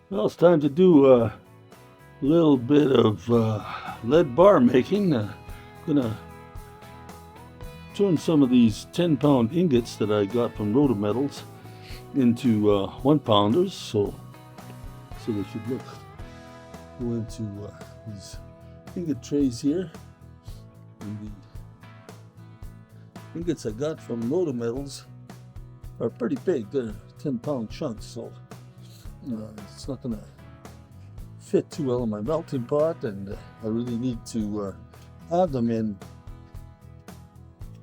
Well, it's time to do a little bit of lead bar making. Gonna turn some of these 10-pound ingots that I got from Rotometals into 1-pounders, so they should go into these ingot trays here. And the ingots I got from Rotometals are pretty big. They're 10-pound chunks, so it's not gonna fit too well in my melting pot, and I really need to have them in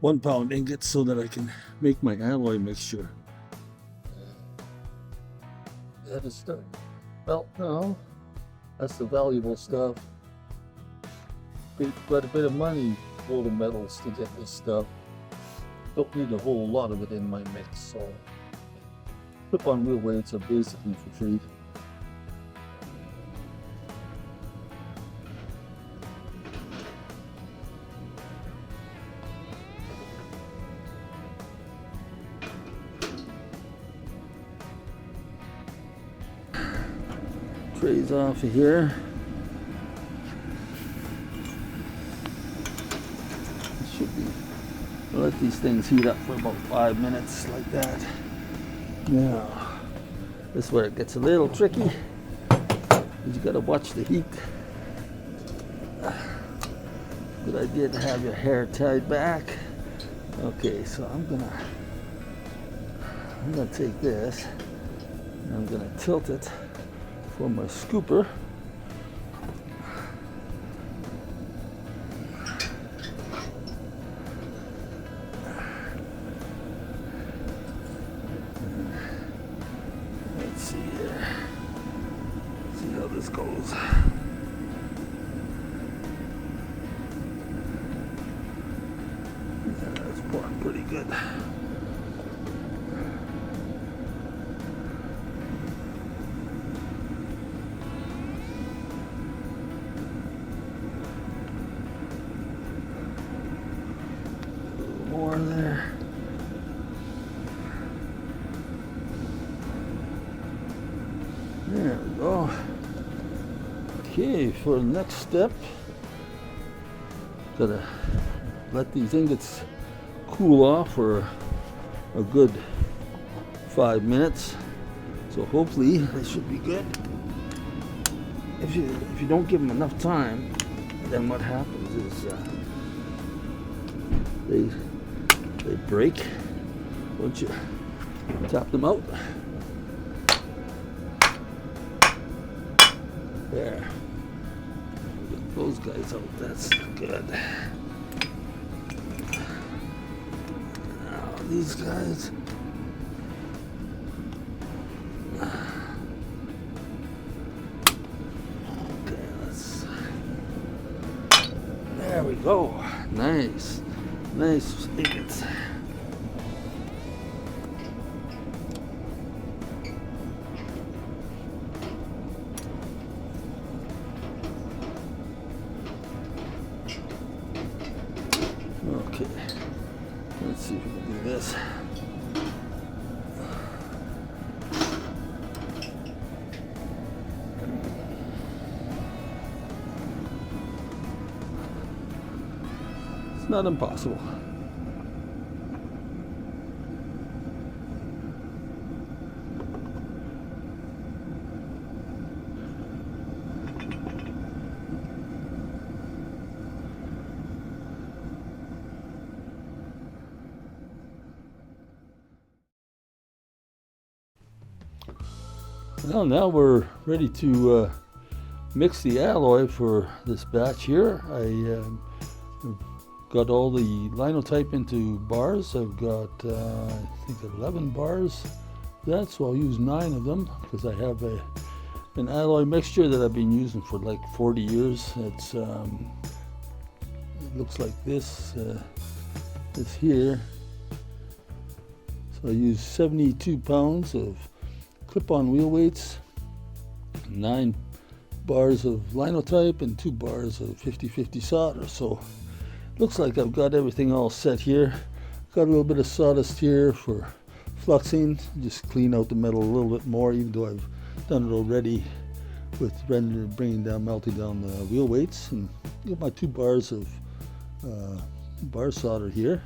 1-pound ingots so that I can make my alloy mixture. That is done. Well, no, that's the valuable stuff. Paid quite a bit of money, Rotometals, to get this stuff. Don't need a whole lot of it in my mix, so clip-on wheel weights are basically for free. Trays off of here. Should be. I'll let these things heat up for about 5 minutes, like that. Now, this is where it gets a little tricky. You gotta watch the heat. Good idea to have your hair tied back. Okay, so I'm gonna take this and I'm gonna tilt it for my scooper. Let's see here. See how this goes. Yeah, that's pouring pretty good. More there. There we go. Okay, for the next step, gotta let these ingots cool off for a good 5 minutes. So hopefully they should be good. If you don't give them enough time, then what happens is they break once you tap them out. There. Get those guys out. That's good. Now these guys. Okay, let's. There we go. Nice. Nice ingots. Okay, let's see if we can do this. It's not impossible. Well, now we're ready to mix the alloy for this batch here. I've got all the Linotype into bars. I've got, I think, 11 bars of that, so I'll use 9 of them because I have an alloy mixture that I've been using for like 40 years. It looks like this here. So I use 72 pounds of clip-on wheel weights, 9 bars of Linotype, and 2 bars of 50/50 solder. So looks like I've got everything all set here. Got a little bit of sawdust here for fluxing, just clean out the metal a little bit more, even though I've done it already with melting down the wheel weights, and got my 2 bars of bar solder here.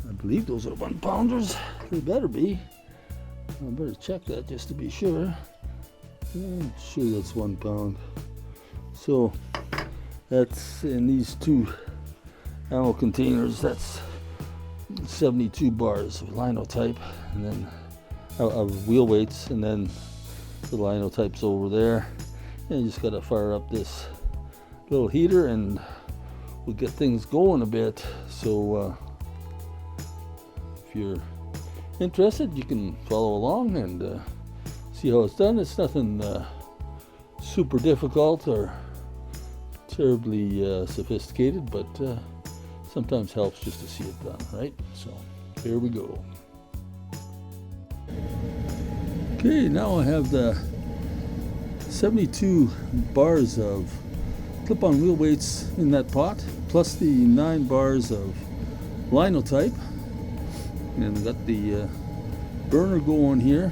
I believe those are 1 pounders. They better be. I better check that just to be sure. I'm sure that's 1 pound. So that's in these 2 ammo containers. That's 72 bars of Linotype, and then of wheel weights, and then the Linotype's over there. And you just gotta fire up this little heater and we'll get things going a bit. So if you're interested, you can follow along and see how it's done. It's nothing super difficult or terribly sophisticated, but sometimes helps just to see it done, right? So here we go. Okay, now I have the 72 bars of clip-on wheel weights in that pot, plus the 9 bars of Linotype, and I got the burner going here.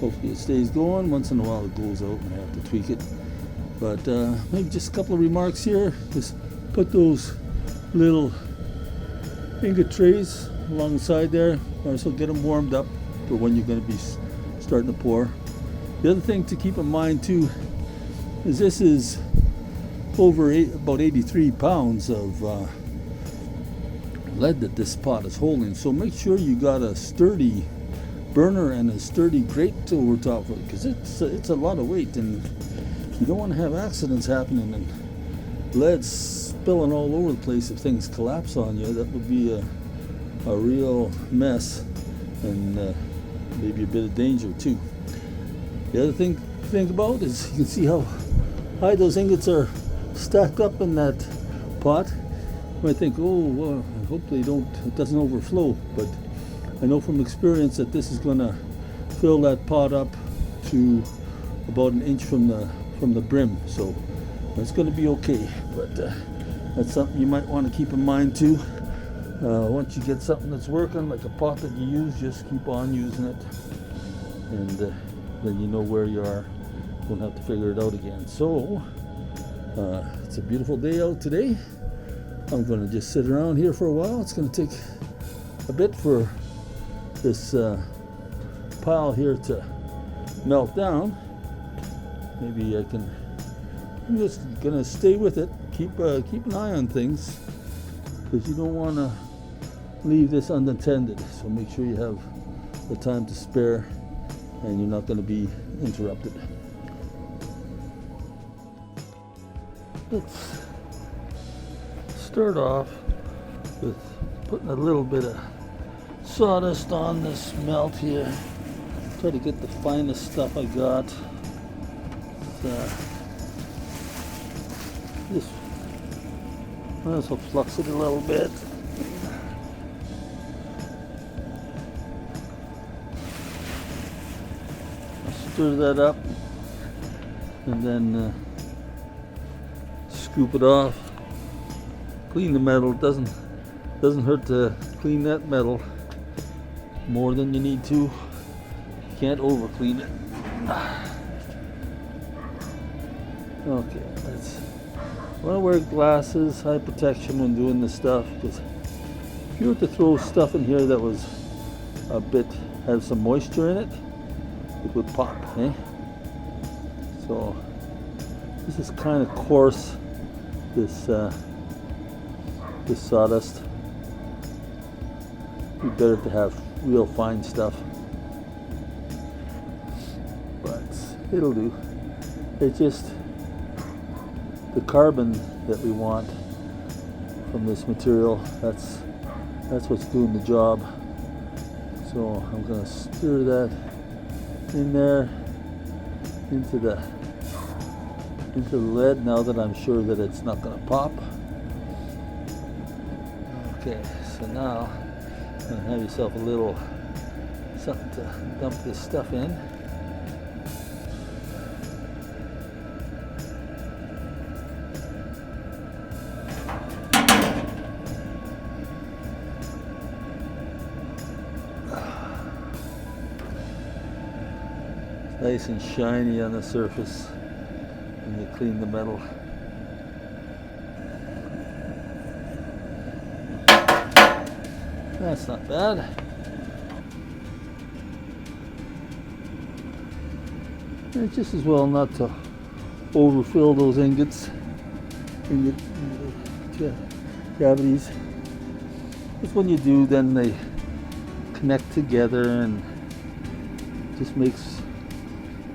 Hopefully it stays going. Once in a while it goes out and I have to tweak it, but maybe just a couple of remarks here. Just put those little ingot trays alongside there, so get them warmed up for when you're going to be starting to pour. The other thing to keep in mind too is this is about 83 pounds of lead that this pot is holding, so make sure you got a sturdy burner and a sturdy grate over top of it, because it's a lot of weight, and you don't want to have accidents happening and lead spilling all over the place if things collapse on you. That would be a real mess, and maybe a bit of danger too. The other thing to think about is you can see how high those ingots are stacked up in that pot. You might think, oh, well, hopefully it doesn't overflow, but I know from experience that this is going to fill that pot up to about 1 inch from the brim, so it's going to be okay. But that's something you might want to keep in mind too. Once you get something that's working, like a pot that you use, just keep on using it, and then you know where you are. Don't have to figure it out again. So it's a beautiful day out today. I'm going to just sit around here for a while. It's going to take a bit for this pile here to melt down. Maybe I'm just going to stay with it. Keep an eye on things, because you don't want to leave this unattended. So make sure you have the time to spare and you're not going to be interrupted. Let's start off with putting a little bit of sawdust on this melt here. Try to get the finest stuff I got. Just might as well flux it a little bit. Stir that up and then scoop it off. Clean the metal. Doesn't hurt to clean that metal more than you need to. You can't over clean it. Okay, I want to wear glasses, eye protection when doing this stuff, because if you were to throw stuff in here that was had some moisture in it, it would pop, eh? So this is kind of coarse, this sawdust. It'd be better to have real fine stuff, but it'll do. It's just the carbon that we want from this material. That's what's doing the job. So I'm going to stir that in there into the lead, now that I'm sure that it's not going to pop. Okay, so now I'm going to have yourself a little something to dump this stuff in. nice and shiny on the surface when you clean the metal. That's not bad. And just as well not to overfill those ingots, ingot cavities. Because when you do, then they connect together and just makes,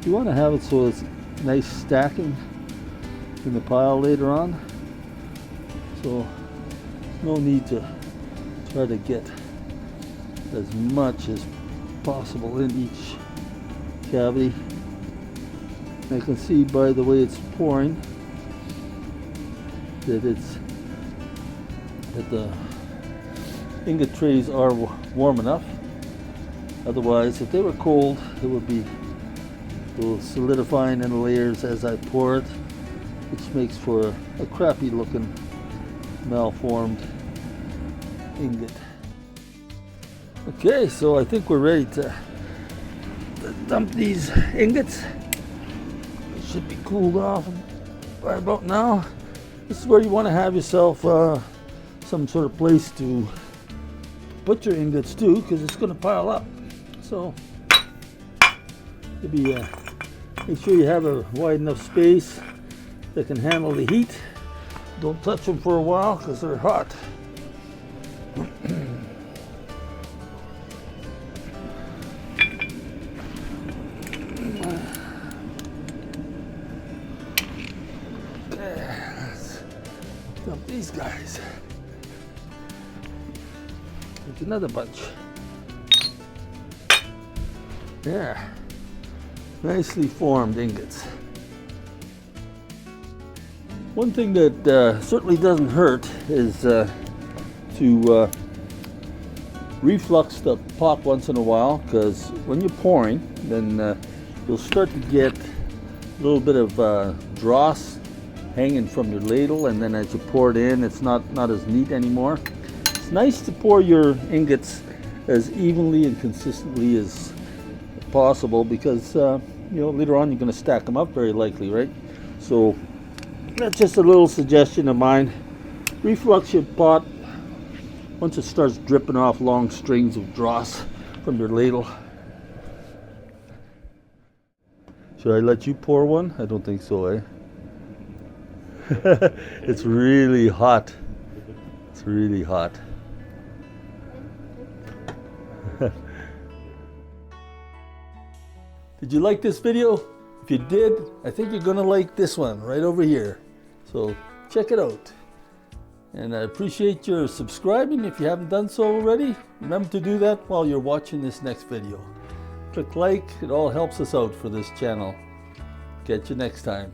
you want to have it so it's nice stacking in the pile later on. So no need to try to get as much as possible in each cavity. I can see by the way it's pouring that the ingot trays are warm enough. Otherwise, if they were cold, it would be solidifying in layers as I pour it, which makes for a crappy looking malformed ingot. Okay, so I think we're ready to dump these ingots. They should be cooled off by about now. This is where you want to have yourself some sort of place to put your ingots to, because it's going to pile up. So maybe make sure you have a wide enough space that can handle the heat. Don't touch them for a while because they're hot. Let's dump these guys. Make another bunch. Yeah, nicely formed ingots. One thing that certainly doesn't hurt is to reflux the pot once in a while, because when you're pouring, then you'll start to get a little bit of dross hanging from your ladle, and then as you pour it in, it's not as neat anymore. It's nice to pour your ingots as evenly and consistently as possible, because you know, later on you're going to stack them up very likely, right? So that's just a little suggestion of mine. Reflux your pot once it starts dripping off long strings of dross from your ladle. Should I let you pour one? I don't think so, eh? It's really hot. It's really hot. Did you like this video? If you did, I think you're gonna like this one right over here. So check it out. And I appreciate your subscribing if you haven't done so already. Remember to do that while you're watching this next video. Click like, it all helps us out for this channel. Catch you next time.